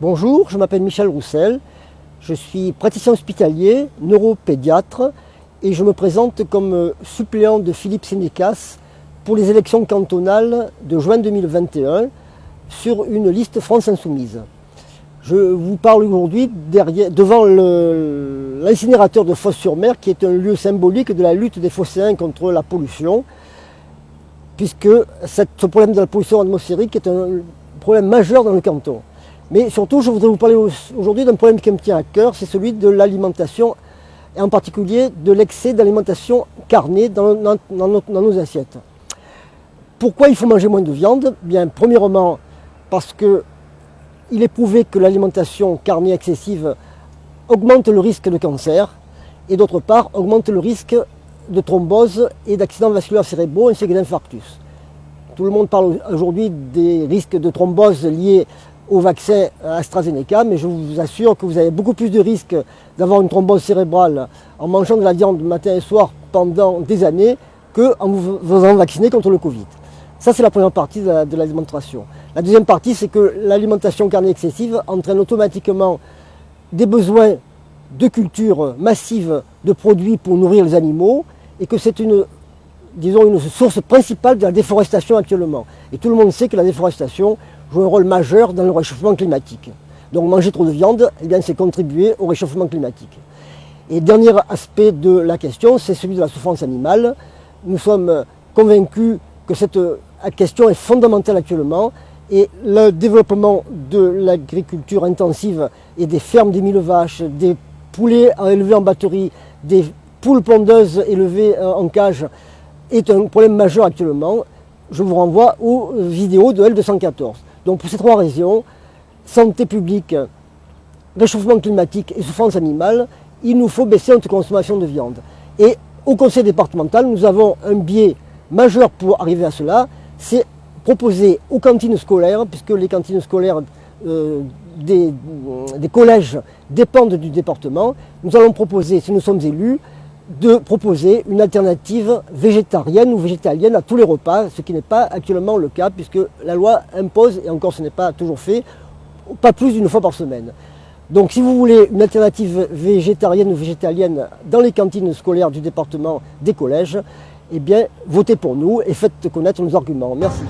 Bonjour, je m'appelle Michel Roussel, je suis praticien hospitalier, neuropédiatre et je me présente comme suppléant de Philippe Sénécas pour les élections cantonales de juin 2021 sur une liste France Insoumise. Je vous parle aujourd'hui devant l'incinérateur de Fos-sur-Mer qui est un lieu symbolique de la lutte des Phocéens contre la pollution, puisque ce problème de la pollution atmosphérique est un problème majeur dans le canton. Mais surtout, je voudrais vous parler aujourd'hui d'un problème qui me tient à cœur, c'est celui de l'alimentation, et en particulier de l'excès d'alimentation carnée dans nos assiettes. Pourquoi il faut manger moins de viande? Bien, premièrement, parce qu'il est prouvé que l'alimentation carnée excessive augmente le risque de cancer, et d'autre part, augmente le risque de thrombose et d'accidents vasculaires cérébraux ainsi que d'infarctus. Tout le monde parle aujourd'hui des risques de thrombose liés au vaccin AstraZeneca, mais je vous assure que vous avez beaucoup plus de risques d'avoir une thrombose cérébrale en mangeant de la viande matin et soir pendant des années qu'en vous faisant vacciner contre le Covid. Ça, c'est la première partie de l'alimentation. La deuxième partie, c'est que l'alimentation carnée excessive entraîne automatiquement des besoins de culture massive de produits pour nourrir les animaux et que c'est une source principale de la déforestation actuellement. Et tout le monde sait que la déforestation joue un rôle majeur dans le réchauffement climatique. Donc manger trop de viande, eh bien, c'est contribuer au réchauffement climatique. Et dernier aspect de la question, c'est celui de la souffrance animale. Nous sommes convaincus que cette question est fondamentale actuellement et le développement de l'agriculture intensive et des fermes des 1000 vaches, des poulets élevés en batterie, des poules pondeuses élevées en cage est un problème majeur actuellement. Je vous renvoie aux vidéos de L214. Donc pour ces trois raisons, santé publique, réchauffement climatique et souffrance animale, il nous faut baisser notre consommation de viande. Et au conseil départemental, nous avons un biais majeur pour arriver à cela, c'est proposer aux cantines scolaires, puisque les cantines scolaires des collèges dépendent du département, nous allons proposer, si nous sommes élus, de proposer une alternative végétarienne ou végétalienne à tous les repas, ce qui n'est pas actuellement le cas, puisque la loi impose, et encore ce n'est pas toujours fait, pas plus d'une fois par semaine. Donc si vous voulez une alternative végétarienne ou végétalienne dans les cantines scolaires du département des collèges, eh bien votez pour nous et faites connaître nos arguments. Merci.